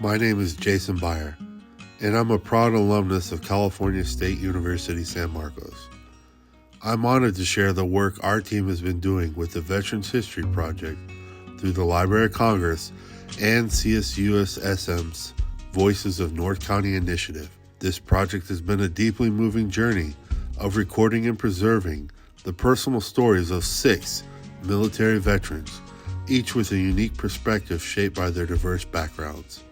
My name is Jason Byer, and I'm a proud alumnus of California State University, San Marcos. I'm honored to share the work our team has been doing with the Veterans History Project through the Library of Congress and CSUSM's Voices of North County initiative. This project has been a deeply moving journey of recording and preserving the personal stories of 6 military veterans, each with a unique perspective shaped by their diverse backgrounds.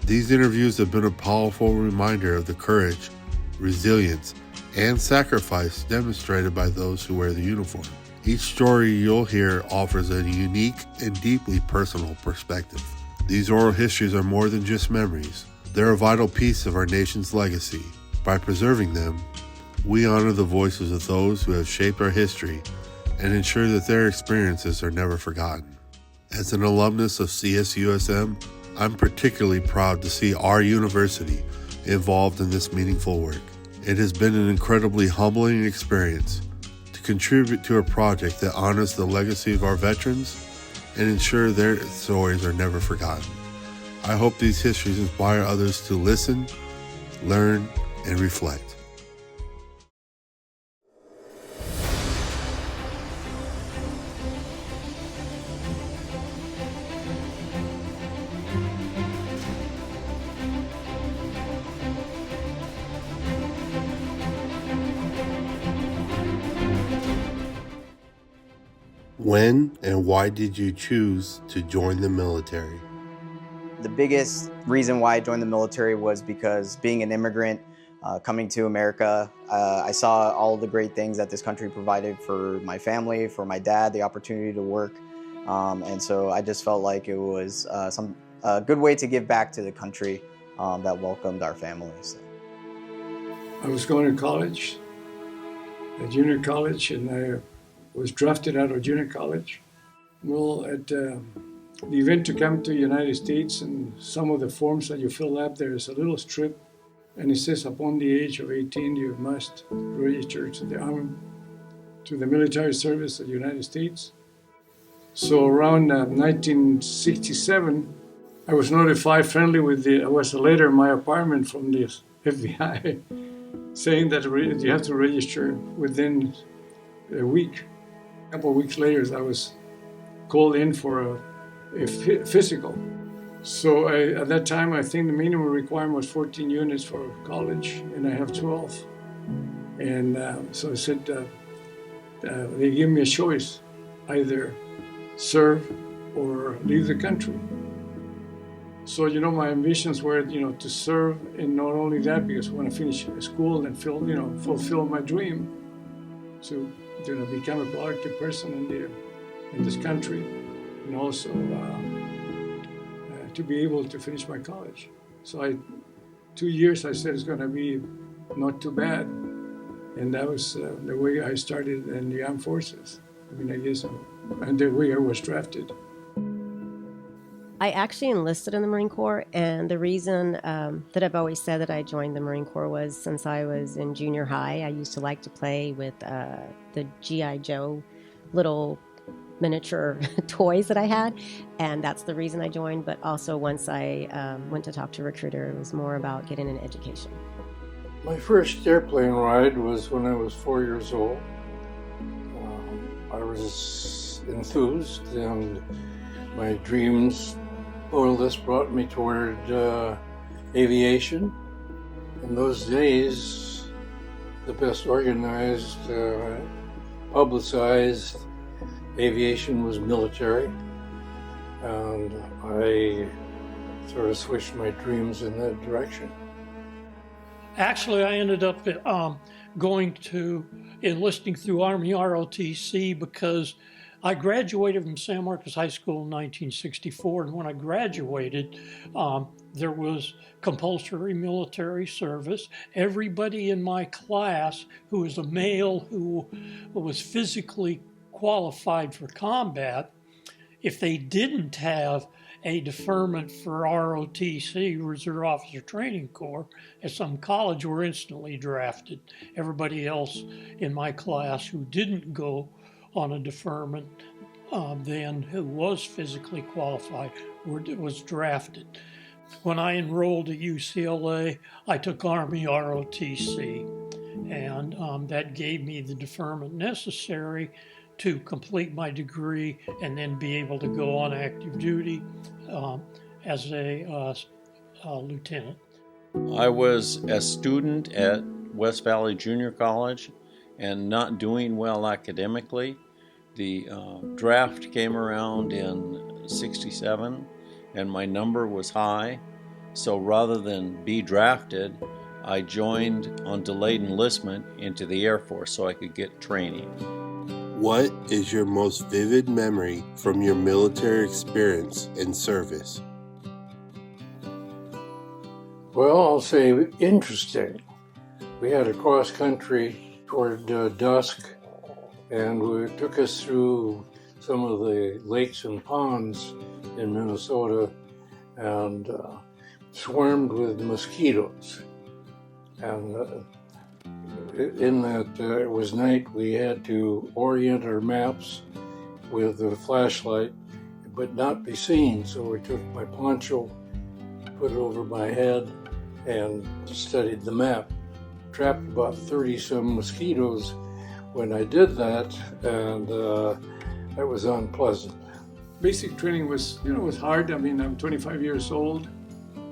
These interviews have been a powerful reminder of the courage, resilience, and sacrifice demonstrated by those who wear the uniform. Each story you'll hear offers a unique and deeply personal perspective. These oral histories are more than just memories. They're a vital piece of our nation's legacy. By preserving them, we honor the voices of those who have shaped our history and ensure that their experiences are never forgotten. As an alumnus of CSUSM, I'm particularly proud to see our university involved in this meaningful work. It has been an incredibly humbling experience to contribute to a project that honors the legacy of our veterans and ensure their stories are never forgotten. I hope these histories inspire others to listen, learn, and reflect. When and why did you choose to join the military? The biggest reason why I joined the military was because being an immigrant, coming to America, I saw all the great things that this country provided for my family, for my dad, the opportunity to work. And so I just felt like it was a good way to give back to the country that welcomed our families. I was going to college, a junior college, and I was drafted out of junior college. Well, at the event to come to the United States, and some of the forms that you fill out, there's a little strip, and it says upon the age of 18, you must register to the military service of the United States. So around 1967, I was notified friendly I was a letter in my apartment from the FBI saying that you have to register within a week. A couple of weeks later, I was called in for a physical. So at that time, I think the minimum requirement was 14 units for college, and I have 12. And so I said, they gave me a choice, either serve or leave the country. So, my ambitions were, to serve, and not only that, because I want to finish school and fulfill my dream to become a productive person in this country, and also to be able to finish my college. So 2 years I said it's going to be not too bad, and that was the way I started in the armed forces. And the way I was drafted. I actually enlisted in the Marine Corps, and the reason that I've always said that I joined the Marine Corps was since I was in junior high, I used to like to play with the G.I. Joe little miniature toys that I had, and that's the reason I joined. But also once I went to talk to a recruiter, it was more about getting an education. My first airplane ride was when I was 4 years old. I was enthused, and my dreams more or less brought me toward aviation. In those days, the best organized, publicized aviation was military, and I sort of switched my dreams in that direction. Actually, I ended up going to enlisting through Army ROTC because I graduated from San Marcos High School in 1964, and when I graduated, there was compulsory military service. Everybody in my class who was a male who was physically qualified for combat, if they didn't have a deferment for ROTC, Reserve Officer Training Corps, at some college, were instantly drafted. Everybody else in my class who didn't go on a deferment then, who was physically qualified, was drafted. When I enrolled at UCLA, I took Army ROTC, and that gave me the deferment necessary to complete my degree and then be able to go on active duty as a lieutenant. I was a student at West Valley Junior College and not doing well academically. The draft came around in '67 and my number was high. So rather than be drafted, I joined on delayed enlistment into the Air Force so I could get training. What is your most vivid memory from your military experience and service? Well, I'll say interesting. We had a cross country toward dusk, and it took us through some of the lakes and ponds in Minnesota, and swarmed with mosquitoes. And in that it was night, we had to orient our maps with a flashlight, but not be seen. So we took my poncho, put it over my head, and studied the map. Trapped about 30-some mosquitoes when I did that, and that was unpleasant. Basic training was hard. I mean, I'm 25 years old,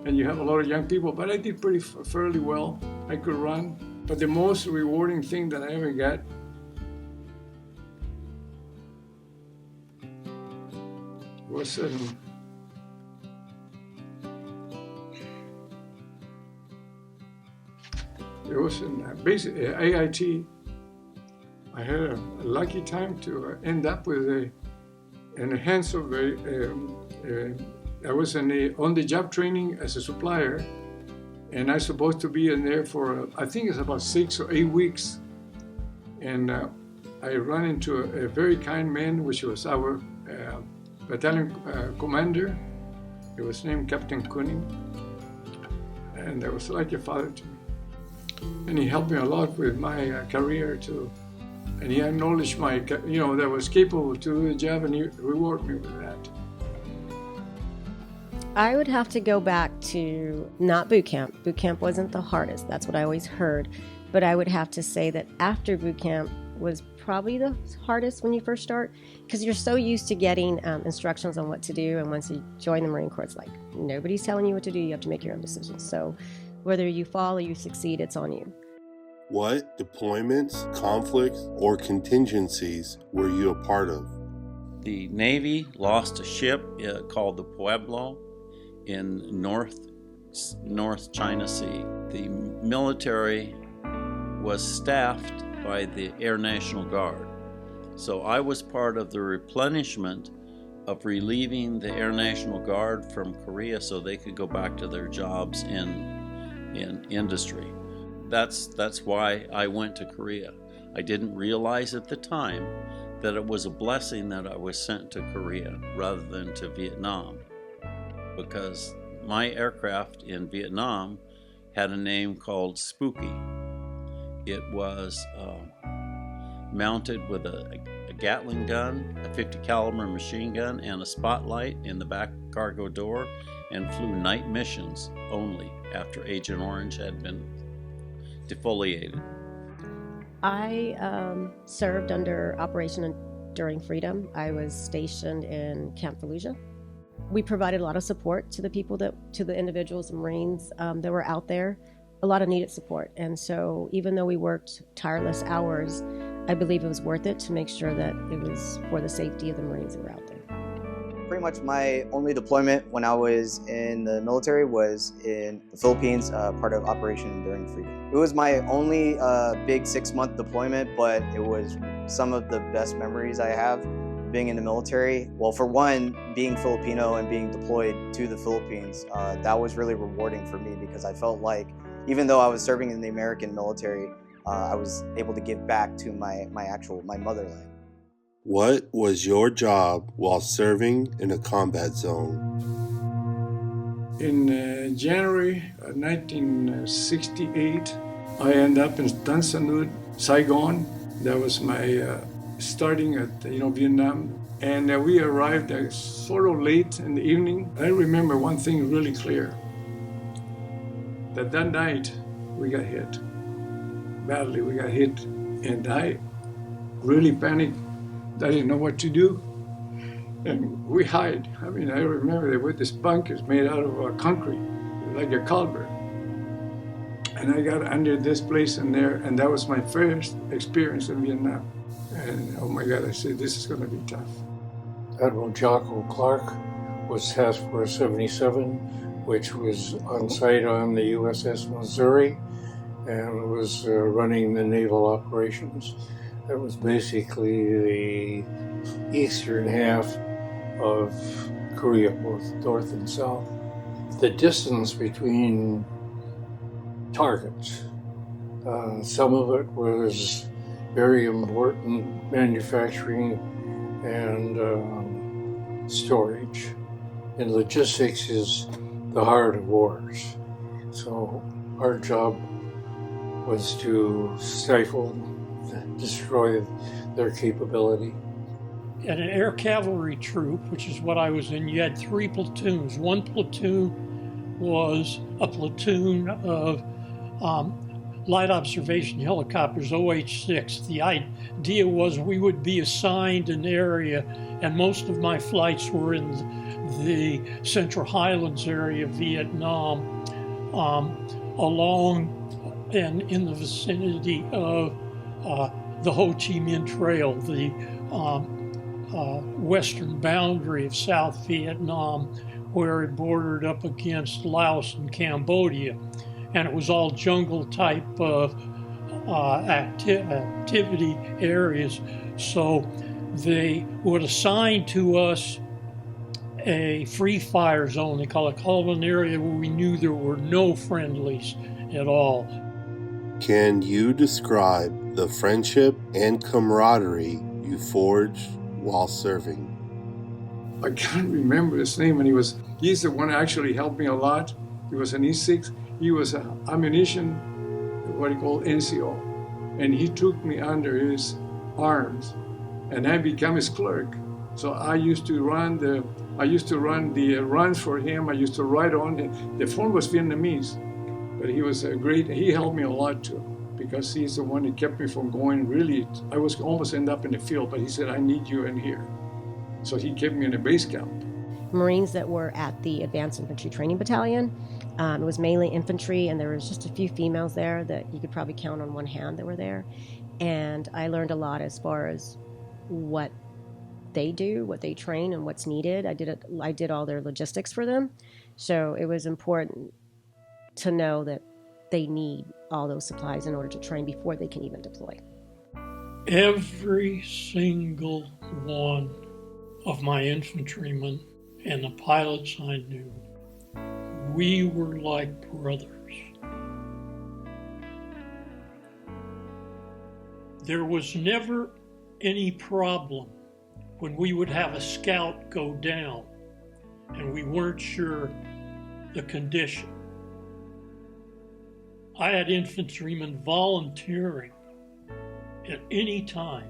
and you have a lot of young people, but I did fairly well. I could run. But the most rewarding thing that I ever got was it was in basic AIT. I had a lucky time to end up with in the hands of I was on the job training as a supplier, and I was supposed to be in there for I think it's about 6 or 8 weeks. And I ran into a very kind man, which was our battalion commander. He was named Captain Kuning, and that was like a father to me. And he helped me a lot with my career too. And he acknowledged that I was capable to do the job, and he rewarded me with that. I would have to go back to not boot camp. Boot camp wasn't the hardest. That's what I always heard. But I would have to say that after boot camp was probably the hardest when you first start, because you're so used to getting instructions on what to do. And once you join the Marine Corps, it's like nobody's telling you what to do. You have to make your own decisions. So whether you fall or you succeed, it's on you. What deployments, conflicts, or contingencies were you a part of? The Navy lost a ship called the Pueblo in North China Sea. The military was staffed by the Air National Guard. So I was part of the replenishment of relieving the Air National Guard from Korea so they could go back to their jobs in industry. That's why I went to Korea. I didn't realize at the time that it was a blessing that I was sent to Korea rather than to Vietnam, because my aircraft in Vietnam had a name called Spooky. It was mounted with a Gatling gun, a 50 caliber machine gun, and a spotlight in the back cargo door, and flew night missions only after Agent Orange had been defoliated. I served under Operation Enduring Freedom. I was stationed in Camp Fallujah. We provided a lot of support to the individuals and Marines that were out there, a lot of needed support. And so even though we worked tireless hours, I believe it was worth it to make sure that it was for the safety of the Marines that were out there. Pretty much my only deployment when I was in the military was in the Philippines, part of Operation Enduring Freedom. It was my only big 6-month deployment, but it was some of the best memories I have being in the military. Well, for one, being Filipino and being deployed to the Philippines, that was really rewarding for me, because I felt like even though I was serving in the American military, I was able to give back to my motherland. What was your job while serving in a combat zone? In January 1968, I ended up in Tan Son Nhut, Saigon. That was my starting at Vietnam. And we arrived sort of late in the evening. I remember one thing really clear. that night we got hit. Badly, we got hit. And I really panicked. I didn't know what to do. And we hide. I mean, I remember there were these bunkers made out of concrete, like a culvert. And I got under this place in there, and that was my first experience in Vietnam. And oh my God, I said, this is going to be tough. Admiral Jocko Clark was Task Force 77, which was on site on the USS Missouri and was running the naval operations. That was basically the eastern half of Korea, both north and south. The distance between targets, some of it was very important manufacturing and storage. And logistics is the heart of wars. So our job was to stifle, destroy their capability. At an air cavalry troop, which is what I was in, you had 3 platoons. One platoon was a platoon of light observation helicopters, OH-6. The idea was we would be assigned an area, and most of my flights were in the Central Highlands area of Vietnam, along and in the vicinity of the Ho Chi Minh Trail, the western boundary of South Vietnam, where it bordered up against Laos and Cambodia. And it was all jungle type of activity areas. So they would assign to us a free fire zone. They call it an area where we knew there were no friendlies at all. Can you describe the friendship and camaraderie you forged while serving? I can't remember his name, and he's the one that actually helped me a lot. He was an E6. He was an ammunition, what he called NCO, and he took me under his arms, and I became his clerk. So I used to run the runs for him. I used to write on it. The phone was Vietnamese, but he was he helped me a lot too, because he's the one that kept me from going really. I was almost end up in the field, but he said, I need you in here. So he kept me in a base camp. Marines that were at the Advanced Infantry Training Battalion. It was mainly infantry, and there was just a few females there that you could probably count on one hand that were there. And I learned a lot as far as what they do, what they train, and what's needed. I did all their logistics for them. So it was important to know that they need all those supplies in order to train before they can even deploy. Every single one of my infantrymen and the pilots I knew, we were like brothers. There was never any problem when we would have a scout go down and we weren't sure the condition. I had infantrymen volunteering at any time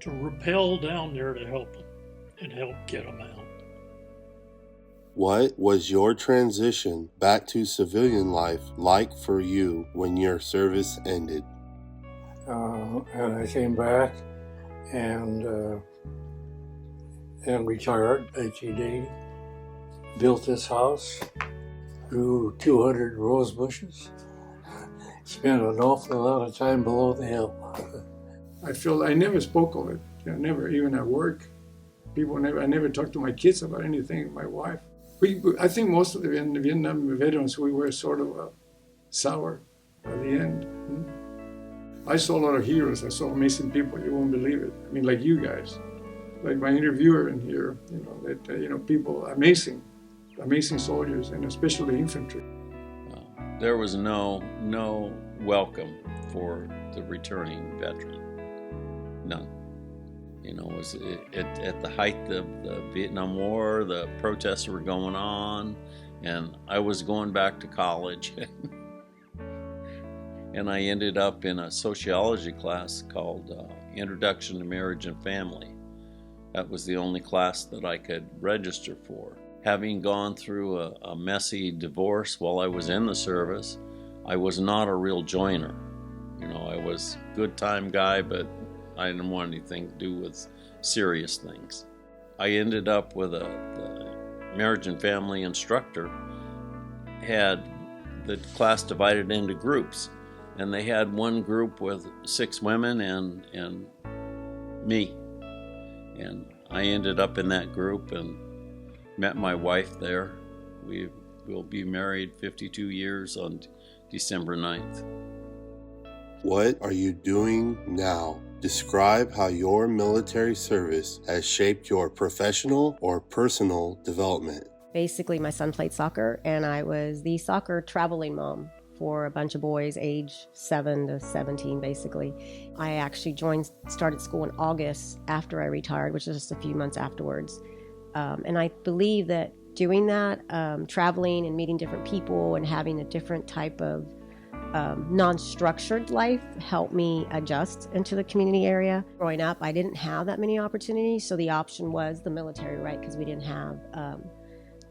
to rappel down there to help them and help get them out. What was your transition back to civilian life like for you when your service ended? And I came back and retired, 1980. Built this house, grew 200 rose bushes, spent an awful lot of time below the hill. I feel I never spoke of it. Never, even at work. I never talked to my kids about anything, my wife. I think most of the Vietnam veterans, we were sort of sour at the end. I saw a lot of heroes. I saw amazing people. You won't believe it. I mean, like you guys, like my interviewer in here. People, amazing soldiers, and especially infantry. There was no welcome for the returning veteran. None. It was at the height of the Vietnam War, the protests were going on, and I was going back to college. And I ended up in a sociology class called Introduction to Marriage and Family. That was the only class that I could register for. Having gone through a messy divorce while I was in the service, I was not a real joiner. You know, I was a good time guy, but I didn't want anything to do with serious things. I ended up with the marriage and family instructor had the class divided into groups, and they had one group with 6 women and me, and I ended up in that group and met my wife there. We will be married 52 years on December 9th. What are you doing now? Describe how your military service has shaped your professional or personal development. Basically, my son played soccer, and I was the soccer traveling mom for a bunch of boys age 7 to 17, basically. I actually started school in August after I retired, which is just a few months afterwards. And I believe that doing that, traveling and meeting different people and having a different type of non-structured life helped me adjust into the community area. Growing up, I didn't have that many opportunities, so the option was the military, right? Because we didn't have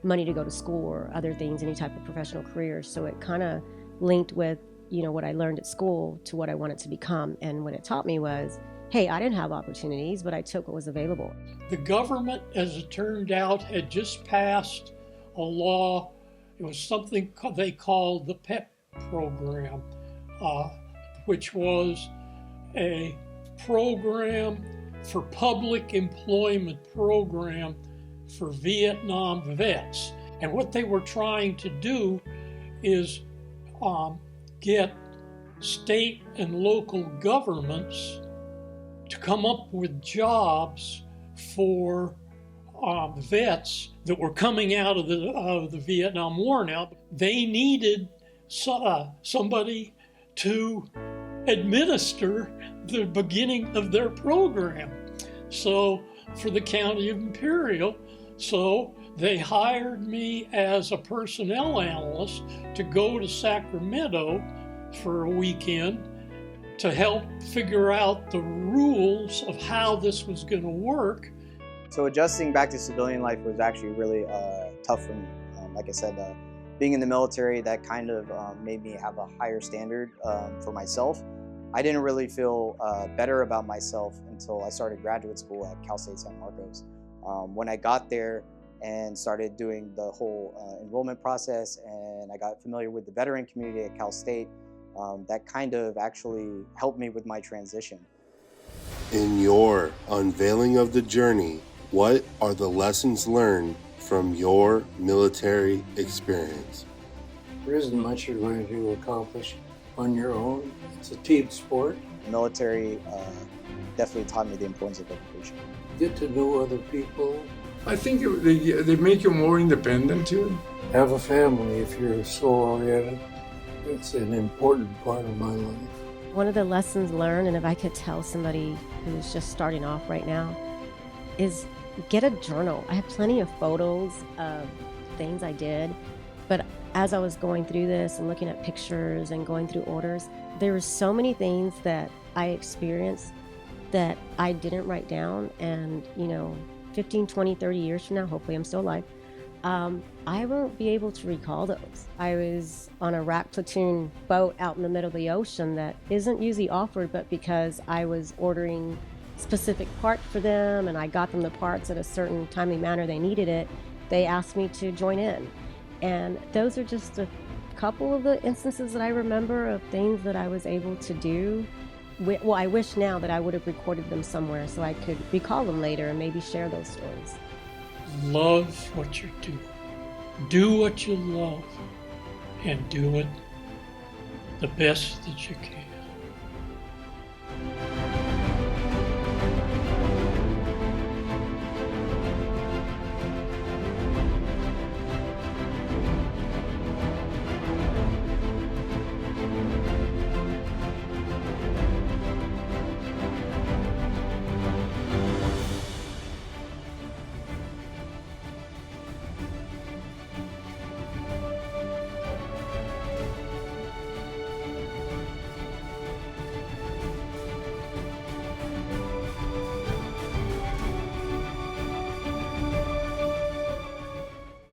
money to go to school or other things, any type of professional careers. So it kind of linked with, what I learned at school to what I wanted to become. And what it taught me was, hey, I didn't have opportunities, but I took what was available. The government, as it turned out, had just passed a law. It was something they called the PEP program, which was a program for public employment program for Vietnam vets. And what they were trying to do is get state and local governments to come up with jobs for vets that were coming out of the Vietnam War. Now, they needed somebody to administer the beginning of their program. So for the county of Imperial, so they hired me as a personnel analyst to go to Sacramento for a weekend to help figure out the rules of how this was going to work. So adjusting back to civilian life was actually really tough for me. Like I said, being in the military, that kind of made me have a higher standard for myself. I didn't really feel better about myself until I started graduate school at Cal State San Marcos. When I got there and started doing the whole enrollment process, and I got familiar with the veteran community at Cal State, that kind of actually helped me with my transition. In your unveiling of the journey, what are the lessons learned from your military experience? There isn't much you're going to accomplish on your own. It's a team sport. The military definitely taught me the importance of education. Get to know other people. I think they make you more independent too. Have a family if you're soul-oriented. It's an important part of my life. One of the lessons learned, and if I could tell somebody who's just starting off right now, is get a journal. I have plenty of photos of things I did, but as I was going through this and looking at pictures and going through orders, there were so many things that I experienced that I didn't write down. And 15, 20, 30 years from now, hopefully I'm still alive, I won't be able to recall those. I was on a RAC platoon boat out in the middle of the ocean that isn't usually offered, but because I was ordering specific parts for them and I got them the parts at a certain timely manner they needed it, they asked me to join in. And those are just a couple of the instances that I remember of things that I was able to do. Well, I wish now that I would have recorded them somewhere so I could recall them later and maybe share those stories. Love what you do. Do what you love and do it the best that you can.